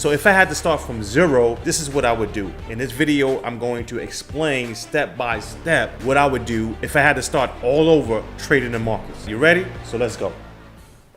So if I had to start from zero, this is what I would do. In this video, I'm going to explain step by step what I would do if I had to start all over trading the markets. You ready? So let's go.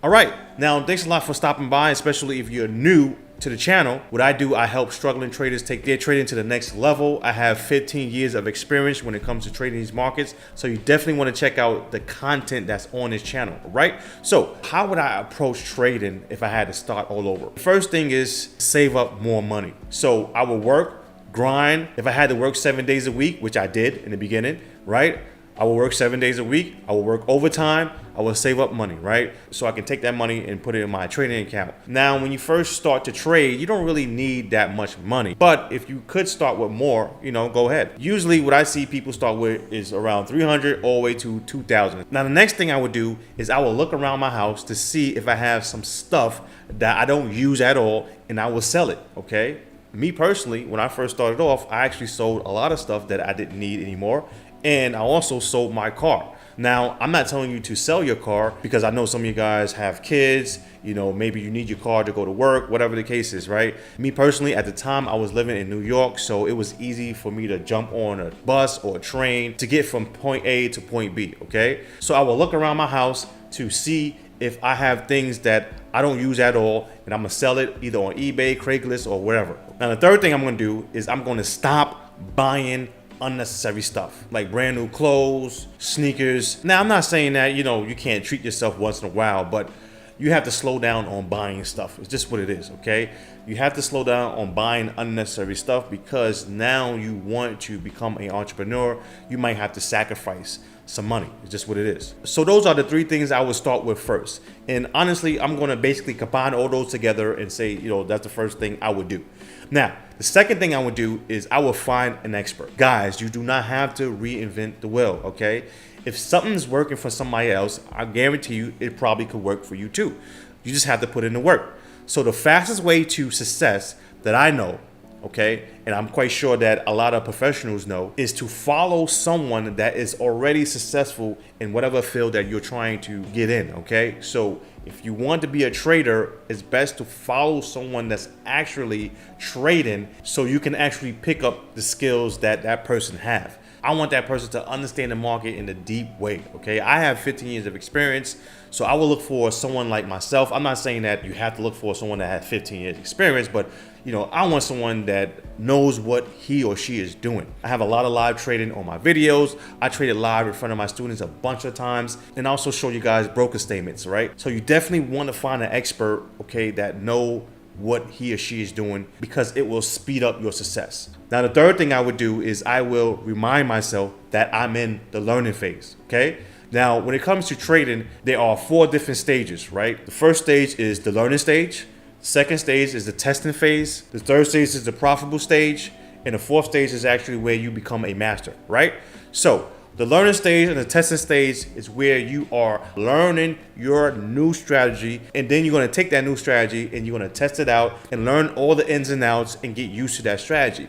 All right, now thanks a lot for stopping by, especially if you're new to the channel. What I do, I help struggling traders take their trading to the next level. I have 15 years of experience when it comes to trading these markets, so you definitely want to check out the content that's on this channel, right? So how would I approach trading if I had to start all over? The first thing is save up more money. So I would work, grind. If I had to work 7 days a week, which I did in the beginning, right? I will work 7 days a week. I will work overtime. I will save up money, right? So I can take that money and put it in my trading account. Now, when you first start to trade, you don't really need that much money. But if you could start with more, go ahead. Usually what I see people start with is around 300 all the way to 2,000. Now, the next thing I would do is I will look around my house to see if I have some stuff that I don't use at all, and I will sell it, okay? Me personally, when I first started off, I actually sold a lot of stuff that I didn't need anymore. And I also sold my car. Now, I'm not telling you to sell your car because I know some of you guys have kids, maybe you need your car to go to work, whatever the case is, right? Me personally, at the time I was living in New York, so it was easy for me to jump on a bus or a train to get from point A to point B, okay? So I will look around my house to see if I have things that I don't use at all, and I'm gonna sell it either on eBay, Craigslist, or whatever. Now, the third thing I'm gonna do is I'm gonna stop buying unnecessary stuff like brand new clothes, sneakers. Now, I'm not saying that, you can't treat yourself once in a while, but you have to slow down on buying stuff. It's just what it is, okay? You have to slow down on buying unnecessary stuff because now you want to become an entrepreneur. You might have to sacrifice some money. It's just what it is. So those are the three things I would start with first. And honestly, I'm going to basically combine all those together and say, that's the first thing I would do. Now, the second thing I would do is I will find an expert. Guys, you do not have to reinvent the wheel, okay? If something's working for somebody else, I guarantee you it probably could work for you too. You just have to put in the work. So the fastest way to success that I know, okay, and I'm quite sure that a lot of professionals know, is to follow someone that is already successful in whatever field that you're trying to get in, okay? So if you want to be a trader, it's best to follow someone that's actually trading so you can actually pick up the skills that that person have. I want that person to understand the market in a deep way, okay? I have 15 years of experience, so I will look for someone like myself. I'm not saying that you have to look for someone that has 15 years experience, but I want someone that knows what he or she is doing. I have a lot of live trading on my videos. I traded live in front of my students a bunch of times, and I also show you guys broker statements, right? So you definitely want to find an expert, okay, that know what he or she is doing because it will speed up your success. Now, the third thing I would do is I will remind myself that I'm in the learning phase, okay? Now, when it comes to trading, there are 4 different stages, right? The first stage is the learning stage. The second stage is the testing phase. The third stage is the profitable stage. And the fourth stage is actually where you become a master, right? So the learning stage and the testing stage is where you are learning your new strategy, and then you're going to take that new strategy and you're going to test it out and learn all the ins and outs and get used to that strategy.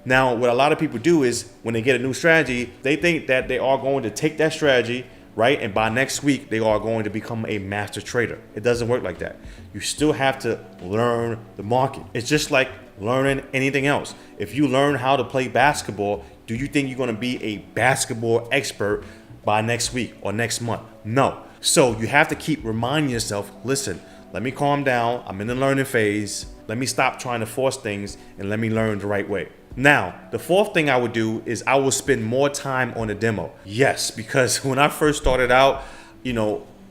Now, what a lot of people do is when they get a new strategy, they think that they are going to take that strategy, right, and by next week they are going to become a master trader. It doesn't work like that. You still have to learn the market. It's just like learning anything else. If you learn how to play basketball, do you think you're going to be a basketball expert by next week or next month? No. So you have to keep reminding yourself, listen, let me calm down. I'm in the learning phase. Let me stop trying to force things and let me learn the right way. Now, the fourth thing I would do is I will spend more time on a demo. Yes, because when I first started out,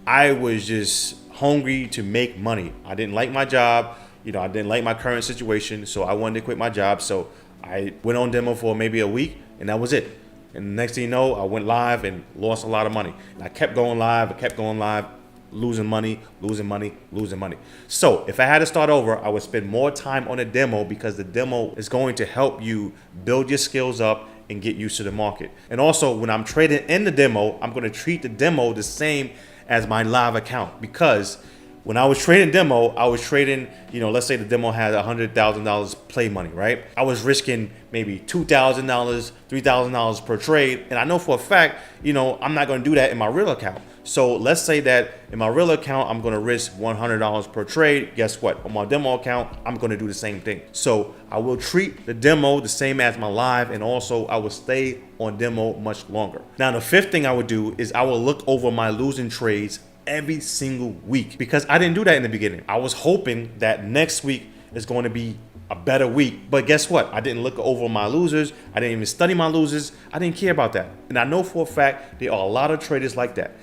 I was just hungry to make money. I didn't like my job. I didn't like my current situation, so I wanted to quit my job. So I went on demo for maybe a week, and that was it. And the next thing you know, I went live and lost a lot of money. And I kept going live, losing money. So if I had to start over, I would spend more time on a demo because the demo is going to help you build your skills up and get used to the market. And also, when I'm trading in the demo, I'm going to treat the demo the same as my live account, because when I was trading demo, I was trading, let's say the demo had $100,000 play money, right? I was risking maybe $2,000, $3,000 per trade. And I know for a fact, I'm not going to do that in my real account. So let's say that in my real account, I'm going to risk $100 per trade. Guess what? On my demo account, I'm going to do the same thing. So I will treat the demo the same as my live, and also I will stay on demo much longer. Now, the fifth thing I would do is I will look over my losing trades every single week, because I didn't do that in the beginning. I was hoping that next week is going to be a better week, but guess what? I didn't look over my losers. I didn't even study my losers. I didn't care about that. And I know for a fact there are a lot of traders like that.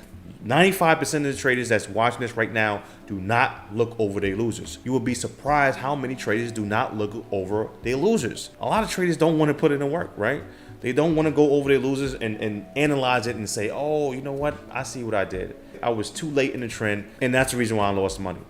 95% of the traders that's watching this right now do not look over their losers. You will be surprised how many traders do not look over their losers. A lot of traders don't want to put in the work, right? They don't want to go over their losers and analyze it and say, oh, you know what? I see what I did. I was too late in the trend, and that's the reason why I lost money.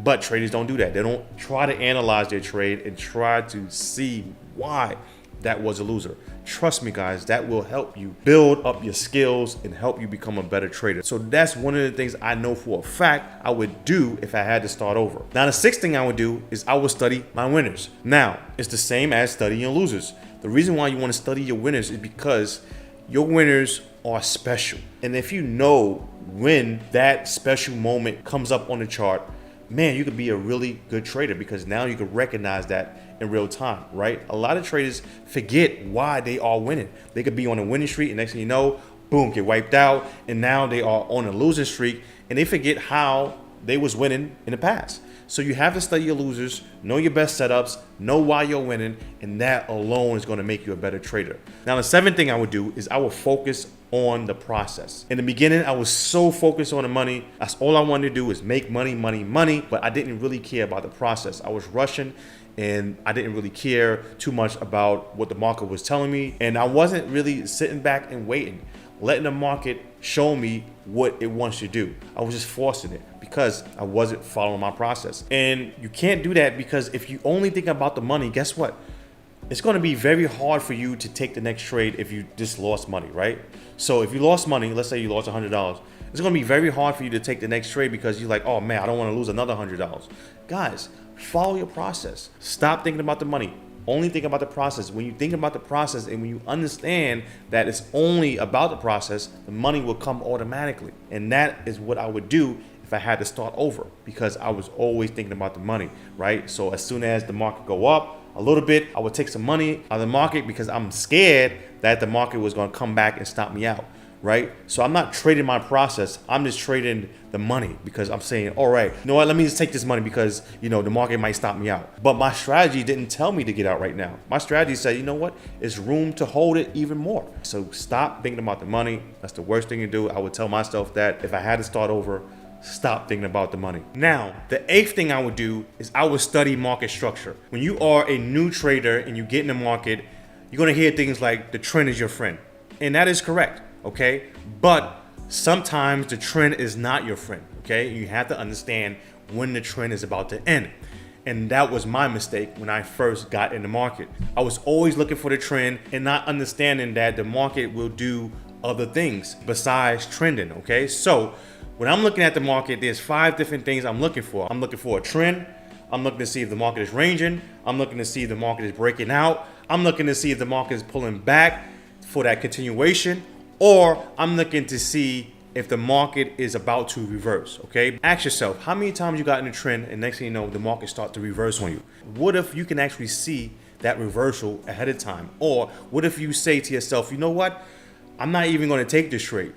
But traders don't do that. They don't try to analyze their trade and try to see why that was a loser. Trust me, guys, that will help you build up your skills and help you become a better trader. So that's one of the things I know for a fact I would do if I had to start over. Now, the sixth thing I would do is I would study my winners. Now, it's the same as studying your losers. The reason why you want to study your winners is because your winners are special. And if you know when that special moment comes up on the chart, man, you could be a really good trader, because now you can recognize that in real time, right? A lot of traders forget why they are winning. They could be on a winning streak, and next thing you know, boom, get wiped out, and now they are on a losing streak, and they forget how they was winning in the past. So you have to study your losers, know your best setups, know why you're winning, and that alone is going to make you a better trader. Now, the seventh thing I would do is I would focus on the process. In the beginning, I was so focused on the money. That's all I wanted to do is make money, money, money, but I didn't really care about the process. I was rushing, and I didn't really care too much about what the market was telling me, and I wasn't really sitting back and waiting, letting the market show me what it wants to do. I was just forcing it because I wasn't following my process. And you can't do that, because if you only think about the money, guess what? It's going to be very hard for you to take the next trade if you just lost money, right? So if you lost money, let's say you lost $100, it's going to be very hard for you to take the next trade because you're like, oh man, I don't want to lose another $100. Guys, follow your process. Stop thinking about the money. Only think about the process. When you think about the process and when you understand that it's only about the process, the money will come automatically. And that is what I would do if I had to start over, because I was always thinking about the money, right? So as soon as the market go up a little bit, I would take some money out of the market because I'm scared that the market was going to come back and stop me out, right? So I'm not trading my process. I'm just trading the money because I'm saying, all right, you know what? Let me just take this money because, you know, the market might stop me out. But my strategy didn't tell me to get out right now. My strategy said, you know what? It's room to hold it even more. So stop thinking about the money. That's the worst thing to do. I would tell myself that if I had to start over, stop thinking about the money. Now, the eighth thing I would do is I would study market structure. When you are a new trader and you get in the market, you're going to hear things like the trend is your friend. And that is correct, okay? But sometimes the trend is not your friend, okay? You have to understand when the trend is about to end. And that was my mistake when I first got in the market. I was always looking for the trend and not understanding that the market will do other things besides trending, okay? So when I'm looking at the market, there's 5 different things I'm looking for. I'm looking for a trend. I'm looking to see if the market is ranging. I'm looking to see if the market is breaking out. I'm looking to see if the market is pulling back for that continuation, or I'm looking to see if the market is about to reverse, okay? Ask yourself, how many times you got in a trend and next thing you know, the market starts to reverse on you? What if you can actually see that reversal ahead of time? Or what if you say to yourself, you know what? I'm not even going to take this trade.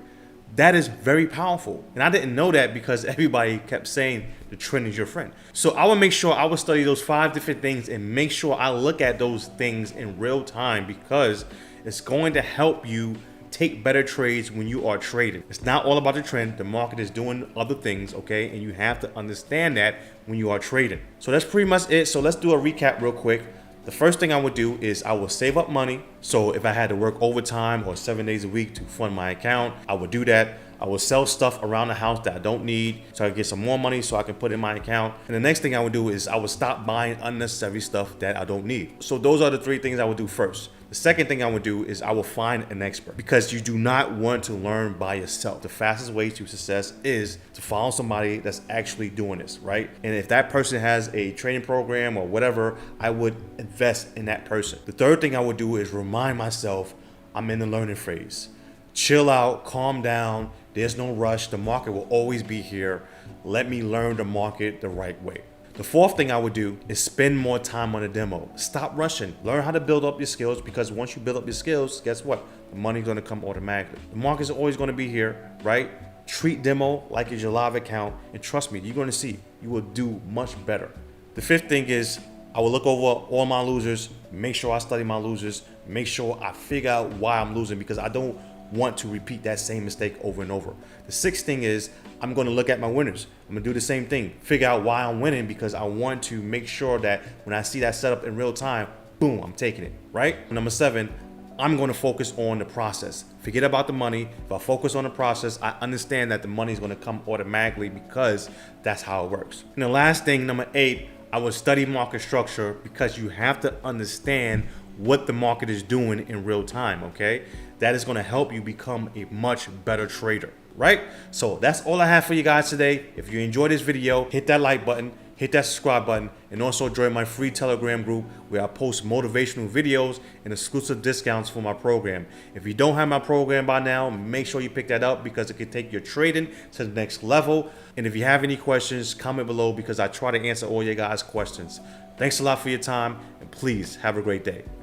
That is very powerful. And I didn't know that because everybody kept saying the trend is your friend. So I would make sure I would study those 5 different things and make sure I look at those things in real time, because it's going to help you take better trades when you are trading. It's not all about the trend. The market is doing other things, okay? And you have to understand that when you are trading. So that's pretty much it. So let's do a recap real quick. The first thing I would do is I would save up money. So if I had to work overtime or 7 days a week to fund my account, I would do that. I would sell stuff around the house that I don't need so I can get some more money so I can put in my account. And the next thing I would do is I would stop buying unnecessary stuff that I don't need. So those are the 3 things I would do first. The second thing I would do is I will find an expert, because you do not want to learn by yourself. The fastest way to success is to follow somebody that's actually doing this, right? And if that person has a training program or whatever, I would invest in that person. The third thing I would do is remind myself I'm in the learning phase. Chill out, calm down, There's no rush. The market will always be here. Let me learn the market the right way. The fourth thing I would do is spend more time on a demo. Stop rushing. Learn how to build up your skills, because once you build up your skills, guess what? The money's gonna come automatically. The market's always gonna be here, right? Treat demo like it's your live account, and trust me, you're gonna see you will do much better. The fifth thing is I will look over all my losers, make sure I study my losers, make sure I figure out why I'm losing, because I don't want to repeat that same mistake over and over. The sixth thing is I'm going to look at my winners. I'm going to do the same thing, figure out why I'm winning, because I want to make sure that when I see that setup in real time, boom, I'm taking it, right? Number 7, I'm going to focus on the process. Forget about the money. If I focus on the process, I understand that the money is going to come automatically, because that's how it works. And the last thing, number 8, I would study market structure, because you have to understand what the market is doing in real time, okay? That is going to help you become a much better trader, right? So that's all I have for you guys today. If you enjoyed this video, hit that like button, hit that subscribe button, and also join my free Telegram group where I post motivational videos and exclusive discounts for my program. If you don't have my program by now, make sure you pick that up, because it can take your trading to the next level. And if you have any questions, comment below, because I try to answer all your guys' questions. Thanks a lot for your time, and please have a great day.